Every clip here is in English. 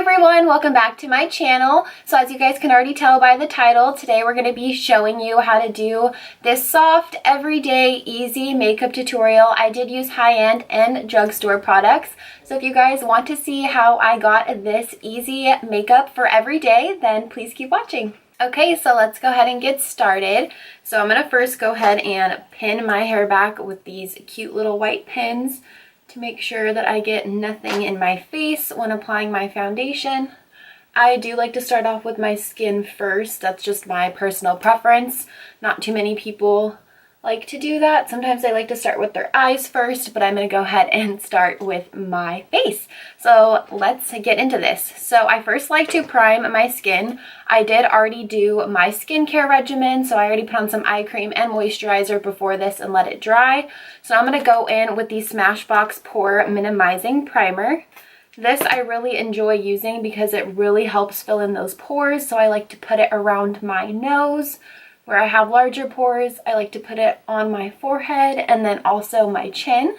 everyone, welcome back to my channel. So as you guys can already tell by the title, today we're going to be showing you how to do this soft, everyday, easy makeup tutorial. I did use high-end and drugstore products. So if you guys want to see how I got this easy makeup for every day, then please keep watching. Okay, so let's go ahead and get started. So I'm going to first go ahead and pin my hair back with these cute little white pins to make sure that I get nothing in my face when applying my foundation. I do like to start off with my skin first. That's just my personal preference. Not too many people like to do that. Sometimes they like to start with their eyes first, but I'm going to go ahead and start with my face. So let's get into this. So I first like to prime my skin. I did already do my skincare regimen, so I already put on some eye cream and moisturizer before this and let it dry. So I'm going to go in with the Smashbox Pore Minimizing Primer. This I really enjoy using because it really helps fill in those pores, so I like to put it around my nose. Where I have larger pores, I like to put it on my forehead and then also my chin.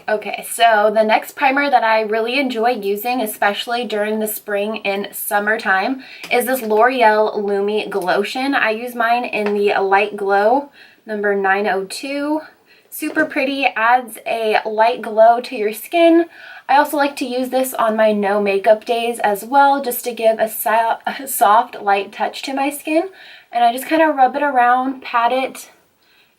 Okay, so the next primer that I really enjoy using, especially during the spring and summertime, is this L'Oreal Lumi Glotion. I use mine in the Light Glow number 902. Super pretty, adds a light glow to your skin. I also like to use this on my no makeup days as well, just to give a soft, light touch to my skin. And I just kind of rub it around, pat it,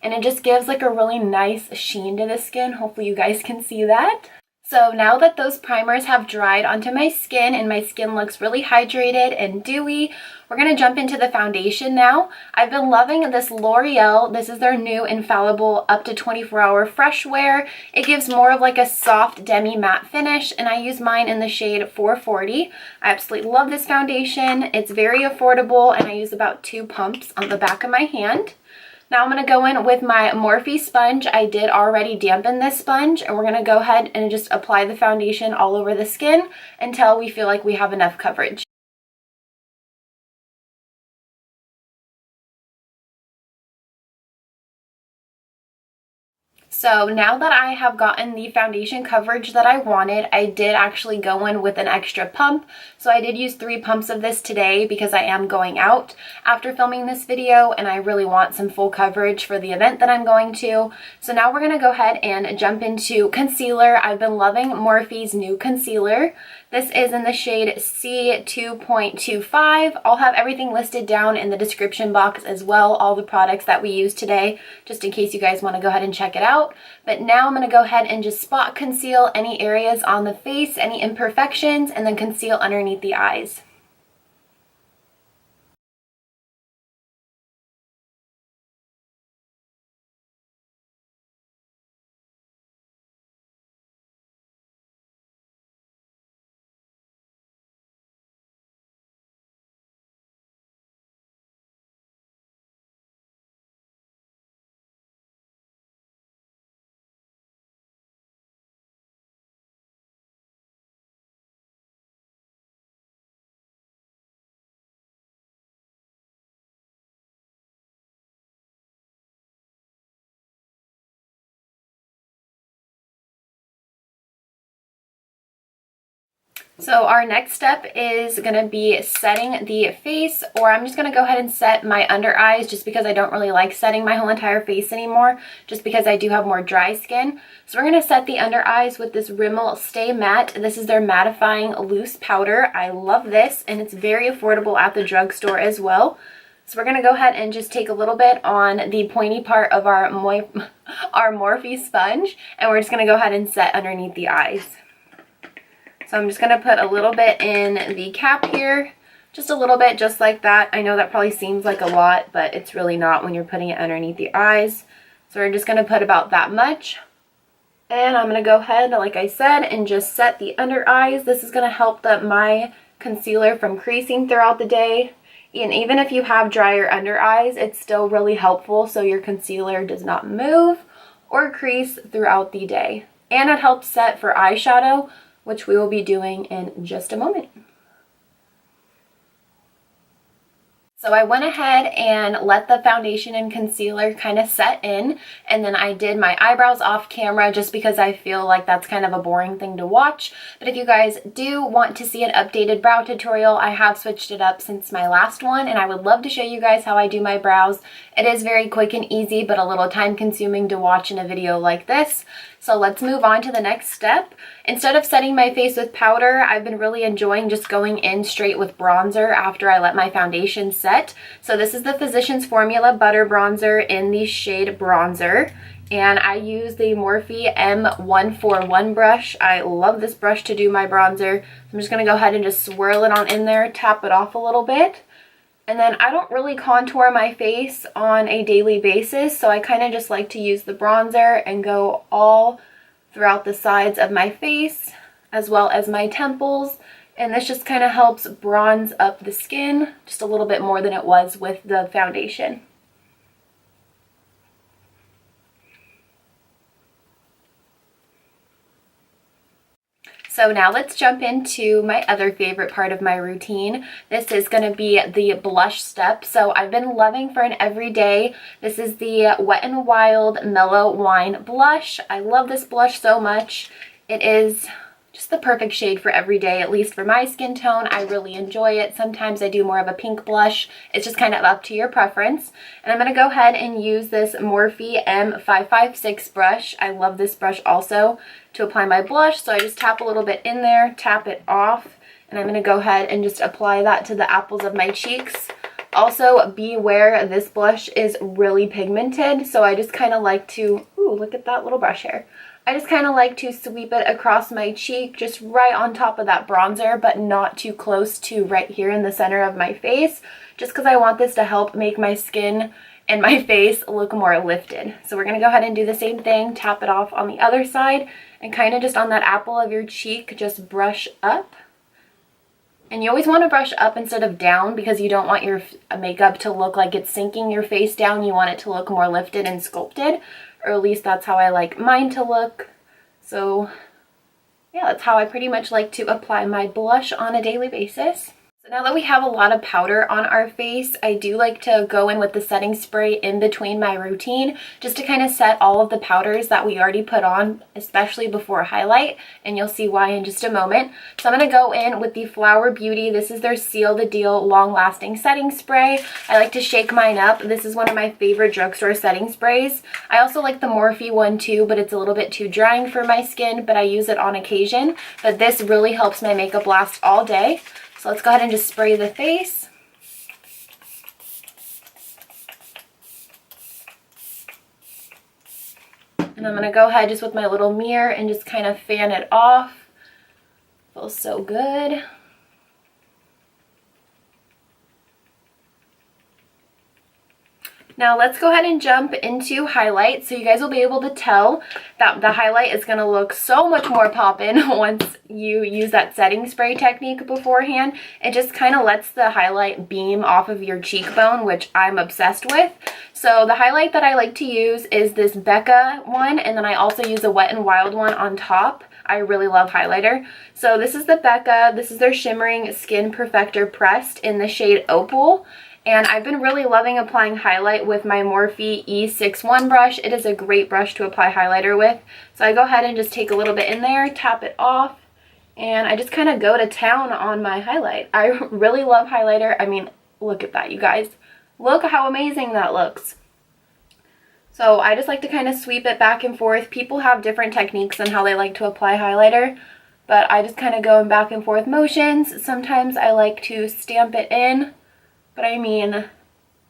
and it just gives like a really nice sheen to the skin. Hopefully you guys can see that. So now that those primers have dried onto my skin and my skin looks really hydrated and dewy, we're going to jump into the foundation now. I've been loving this L'Oreal. This is their new Infallible up to 24-hour fresh wear. It gives more of like a soft demi matte finish, and I use mine in the shade 440. I absolutely love this foundation. It's very affordable, and I use about 2 pumps on the back of my hand. Now I'm going to go in with my Morphe sponge. I did already dampen this sponge, and we're going to go ahead and just apply the foundation all over the skin until we feel like we have enough coverage. So now that I have gotten the foundation coverage that I wanted, I did actually go in with an extra pump. So I did use 3 pumps of this today because I am going out after filming this video and I really want some full coverage for the event that I'm going to. So now we're going to go ahead and jump into concealer. I've been loving Morphe's new concealer. This is in the shade C2.25. I'll have everything listed down in the description box as well, all the products that we use today, just in case you guys want to go ahead and check it out. But now I'm going to go ahead and just spot conceal any areas on the face, any imperfections, and then conceal underneath the eyes. So our next step is going to be setting the face, or I'm just going to go ahead and set my under eyes just because I don't really like setting my whole entire face anymore, just because I do have more dry skin. So we're going to set the under eyes with this Rimmel Stay Matte. This is their mattifying loose powder. I love this, and it's very affordable at the drugstore as well. So we're going to go ahead and just take a little bit on the pointy part of our Morphe sponge, and we're just going to go ahead and set underneath the eyes. So I'm just going to put a little bit in the cap here, just a little bit, just like that. I know that probably seems like a lot, but it's really not when you're putting it underneath the eyes. So we're just going to put about that much. And I'm going to go ahead, like I said, and just set the under eyes. This is going to help my concealer from creasing throughout the day. And even if you have drier under eyes, it's still really helpful so your concealer does not move or crease throughout the day. And it helps set for eyeshadow, which we will be doing in just a moment. So So I went ahead and let the foundation and concealer kind of set in, and then I did my eyebrows off camera just because I feel like that's kind of a boring thing to watch. But if you guys do want to see an updated brow tutorial, I have switched it up since my last one, and I would love to show you guys how I do my brows. It is very quick and easy, but a little time consuming to watch in a video like this. So let's move on to the next step. Instead of setting my face with powder, I've been really enjoying just going in straight with bronzer after I let my foundation set. So this is the Physicians Formula Butter Bronzer in the shade Bronzer. And I use the Morphe M141 brush. I love this brush to do my bronzer. I'm just going to go ahead and just swirl it on in there, tap it off a little bit. And then I don't really contour my face on a daily basis, so I kind of just like to use the bronzer and go all throughout the sides of my face as well as my temples. And this just kind of helps bronze up the skin just a little bit more than it was with the foundation. So now let's jump into my other favorite part of my routine. This is going to be the blush step. So I've been loving for an everyday. This is the Wet n Wild Mellow Wine Blush. I love this blush so much. It is just the perfect shade for every day, at least for my skin tone. I really enjoy it. Sometimes I do more of a pink blush. It's just kind of up to your preference. And I'm going to go ahead and use this Morphe M556 brush. I love this brush also to apply my blush. So I just tap a little bit in there, tap it off, and I'm going to go ahead and just apply that to the apples of my cheeks. Also, beware, this blush is really pigmented, so I just kind of like to, ooh, look at that little brush hair. I just kind of like to sweep it across my cheek, just right on top of that bronzer, but not too close to right here in the center of my face, just because I want this to help make my skin and my face look more lifted. So we're going to go ahead and do the same thing, tap it off on the other side, and kind of just on that apple of your cheek, just brush up. And you always want to brush up instead of down because you don't want your makeup to look like it's sinking your face down. You want it to look more lifted and sculpted, or at least that's how I like mine to look. So yeah, that's how I pretty much like to apply my blush on a daily basis. So now that we have a lot of powder on our face, I do like to go in with the setting spray in between my routine just to kind of set all of the powders that we already put on, especially before highlight, and you'll see why in just a moment. So I'm going to go in with the Flower Beauty. This is their Seal the Deal Long Lasting Setting Spray. I like to shake mine up. This is one of my favorite drugstore setting sprays. I also like the Morphe one too, but it's a little bit too drying for my skin, but I use it on occasion. But this really helps my makeup last all day. So let's go ahead and just spray the face. And I'm going to go ahead just with my little mirror and just kind of fan it off. Feels so good. Now let's go ahead and jump into highlight. So you guys will be able to tell that the highlight is going to look so much more poppin' once you use that setting spray technique beforehand. It just kind of lets the highlight beam off of your cheekbone, which I'm obsessed with. So the highlight that I like to use is this Becca one, and then I also use a Wet n Wild one on top. I really love highlighter. So this is the Becca. This is their Shimmering Skin Perfector Pressed in the shade Opal. And I've been really loving applying highlight with my Morphe E61 brush. It is a great brush to apply highlighter with. So I go ahead and just take a little bit in there, tap it off, and I just kind of go to town on my highlight. I really love highlighter. I mean, look at that, you guys. Look how amazing that looks. So I just like to kind of sweep it back and forth. People have different techniques on how they like to apply highlighter, but I just kind of go in back and forth motions. Sometimes I like to stamp it in. But I mean,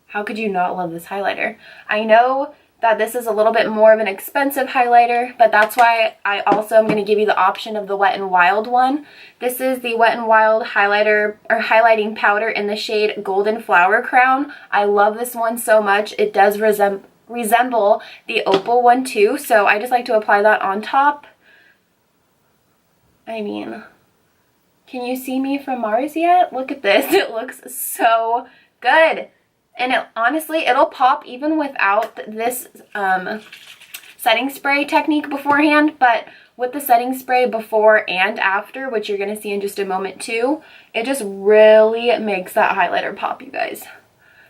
how could you not love this highlighter? I know that this is a little bit more of an expensive highlighter, but that's why I also am going to give you the option of the Wet n Wild one. This is the Wet n Wild highlighter or highlighting powder in the shade Golden Flower Crown. I love this one so much. It does resemble the Opal one too, so I just like to apply that on top. I mean, can you see me from Mars yet? Look at this. It looks so good. And it, honestly, it'll pop even without this setting spray technique beforehand. But with the setting spray before and after, which you're going to see in just a moment too, it just really makes that highlighter pop, you guys.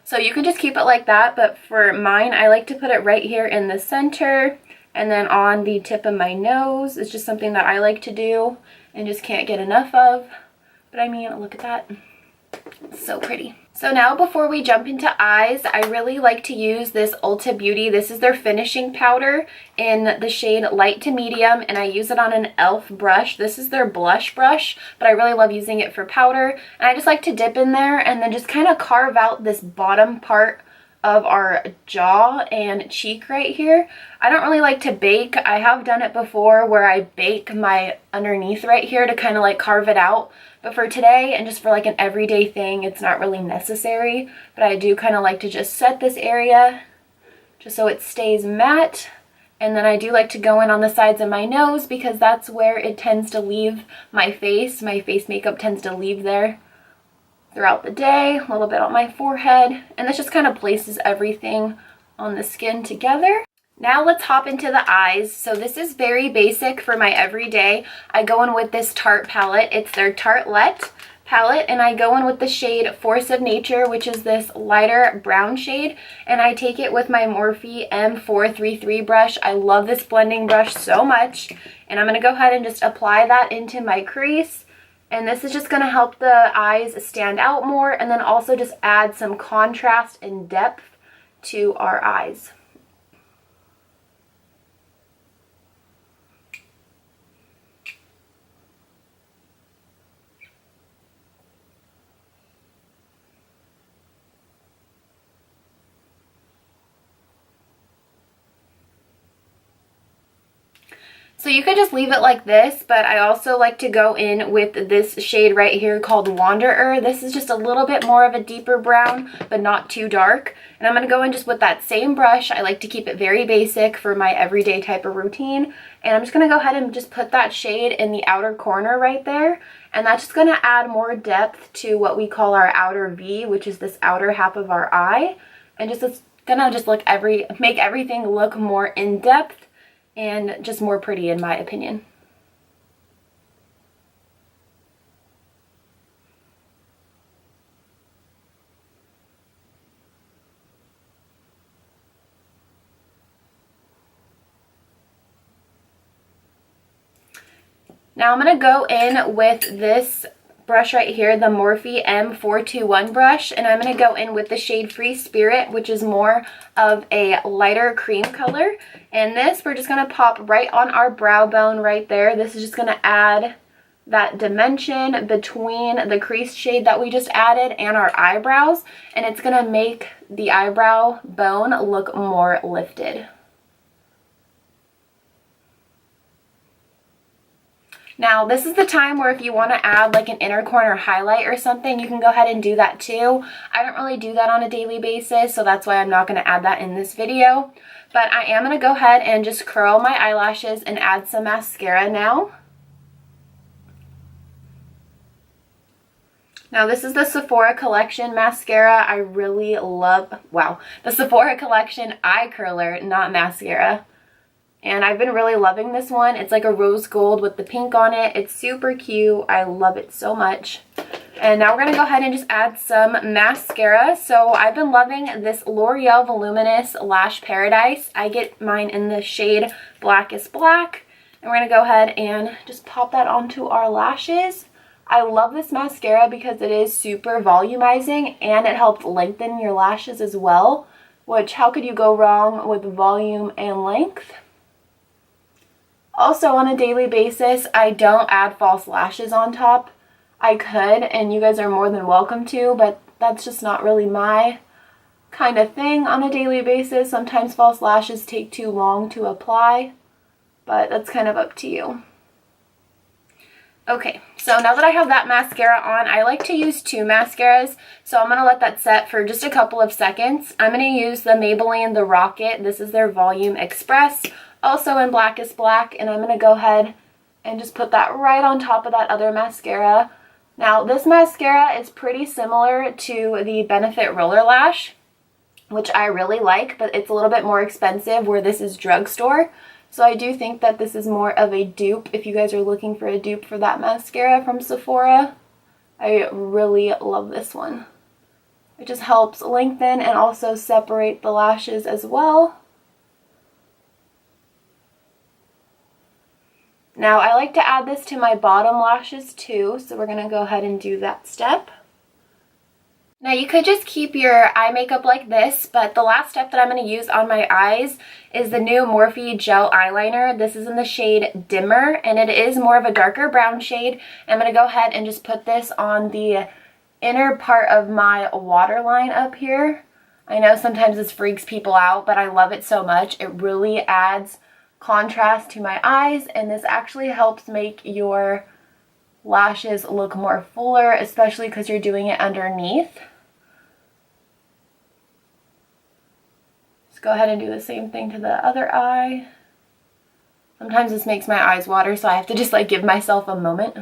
So you can just keep it like that, but for mine, I like to put it right here in the center and then on the tip of my nose. It's just something that I like to do and just can't get enough of. But I mean, look at that. It's so pretty. So now before we jump into eyes, I really like to use this Ulta Beauty. This is their finishing powder in the shade light to medium, and I use it on an e.l.f. brush. This is their blush brush, but I really love using it for powder. And I just like to dip in there and then just kind of carve out this bottom part of our jaw and cheek right here. I don't really like to bake. I have done it before where I bake my underneath right here to kind of like carve it out. But for today and just for like an everyday thing, it's not really necessary. But I do kind of like to just set this area just so it stays matte. And then I do like to go in on the sides of my nose because that's where it tends to leave my face. My face makeup tends to leave there throughout the day, a little bit on my forehead. And this just kind of places everything on the skin together. Now let's hop into the eyes. So this is very basic for my everyday. I go in with this Tarte palette. It's their Tartlette palette, and I go in with the shade Force of Nature, which is this lighter brown shade, and I take it with my Morphe M433 brush. I love this blending brush so much, and I'm going to go ahead and just apply that into my crease. And this is just going to help the eyes stand out more and then also just add some contrast and depth to our eyes. So you could just leave it like this, but I also like to go in with this shade right here called Wanderer. This is just a little bit more of a deeper brown, but not too dark. And I'm going to go in just with that same brush. I like to keep it very basic for my everyday type of routine. And I'm just going to go ahead and just put that shade in the outer corner right there. And that's just going to add more depth to what we call our outer V, which is this outer half of our eye. And just it's going to just make everything look more in depth and just more pretty in my opinion. Now I'm going to go in with this brush right here, the Morphe M421 brush, and I'm going to go in with the shade Free Spirit, which is more of a lighter cream color. And this we're just going to pop right on our brow bone right there. This is just going to add that dimension between the crease shade that we just added and our eyebrows, and it's going to make the eyebrow bone look more lifted. Now, this is the time where if you want to add like an inner corner highlight or something, you can go ahead and do that too. I don't really do that on a daily basis, so that's why I'm not going to add that in this video. But I am going to go ahead and just curl my eyelashes and add some mascara now. Now, this is the Sephora Collection mascara. I really love, wow, the Sephora Collection eye curler, not mascara. And I've been really loving this one. It's like a rose gold with the pink on it. It's super cute. I love it so much. And now we're going to go ahead and just add some mascara. So I've been loving this L'Oreal Voluminous Lash Paradise. I get mine in the shade Black is Black. And we're going to go ahead and just pop that onto our lashes. I love this mascara because it is super volumizing and it helps lengthen your lashes as well. Which, how could you go wrong with volume and length? Also, on a daily basis, I don't add false lashes on top. I could, and you guys are more than welcome to, but that's just not really my kind of thing on a daily basis. Sometimes false lashes take too long to apply, but that's kind of up to you. Okay, so now that I have that mascara on, I like to use two mascaras, so I'm going to let that set for just a couple of seconds. I'm going to use the Maybelline The Rocket. This is their Volume Express, also in Black is Black, and I'm going to go ahead and just put that right on top of that other mascara. Now, this mascara is pretty similar to the Benefit Roller Lash, which I really like, but it's a little bit more expensive where this is drugstore. So I do think that this is more of a dupe if you guys are looking for a dupe for that mascara from Sephora. I really love this one. It just helps lengthen and also separate the lashes as well. Now I like to add this to my bottom lashes too, so we're going to go ahead and do that step. Now you could just keep your eye makeup like this, but the last step that I'm going to use on my eyes is the new Morphe Gel Eyeliner. This is in the shade Dimmer, and it is more of a darker brown shade. I'm going to go ahead and just put this on the inner part of my waterline up here. I know sometimes this freaks people out, but I love it so much. It really adds contrast to my eyes, and this actually helps make your lashes look more fuller, especially because you're doing it underneath. Let's go ahead and do the same thing to the other eye. Sometimes this makes my eyes water, so I have to just like give myself a moment.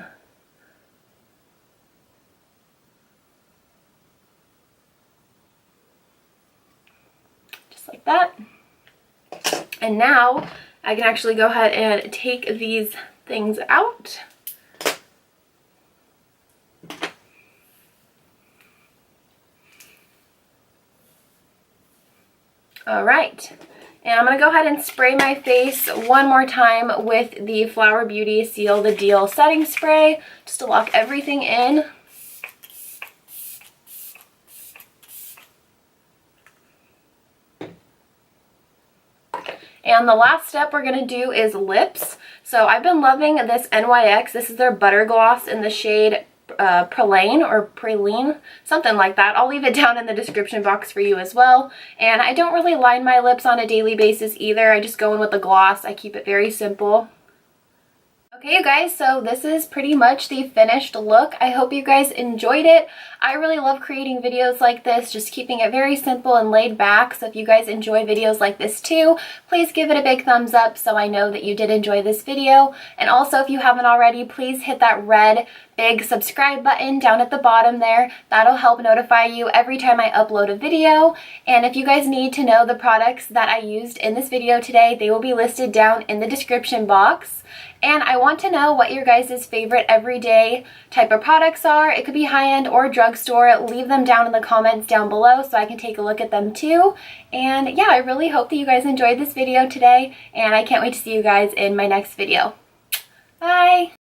Just like that. And now I can actually go ahead and take these things out. Alright, and I'm going to go ahead and spray my face one more time with the Flower Beauty Seal the Deal setting spray, just to lock everything in. And the last step we're going to do is lips. So I've been loving this NYX. This is their Butter Gloss in the shade Praline, something like that. I'll leave it down in the description box for you as well. And I don't really line my lips on a daily basis either. I just go in with the gloss. I keep it very simple. Okay, you guys, so this is pretty much the finished look. I hope you guys enjoyed it. I really love creating videos like this, just keeping it very simple and laid back. So if you guys enjoy videos like this too, please give it a big thumbs up so I know that you did enjoy this video. And also, if you haven't already, please hit that red big subscribe button down at the bottom there. That'll help notify you every time I upload a video. And if you guys need to know the products that I used in this video today, they will be listed down in the description box. And I want to know what your guys' favorite everyday type of products are. It could be high-end or drugstore. Leave them down in the comments down below so I can take a look at them too. And yeah, I really hope that you guys enjoyed this video today, and I can't wait to see you guys in my next video. Bye!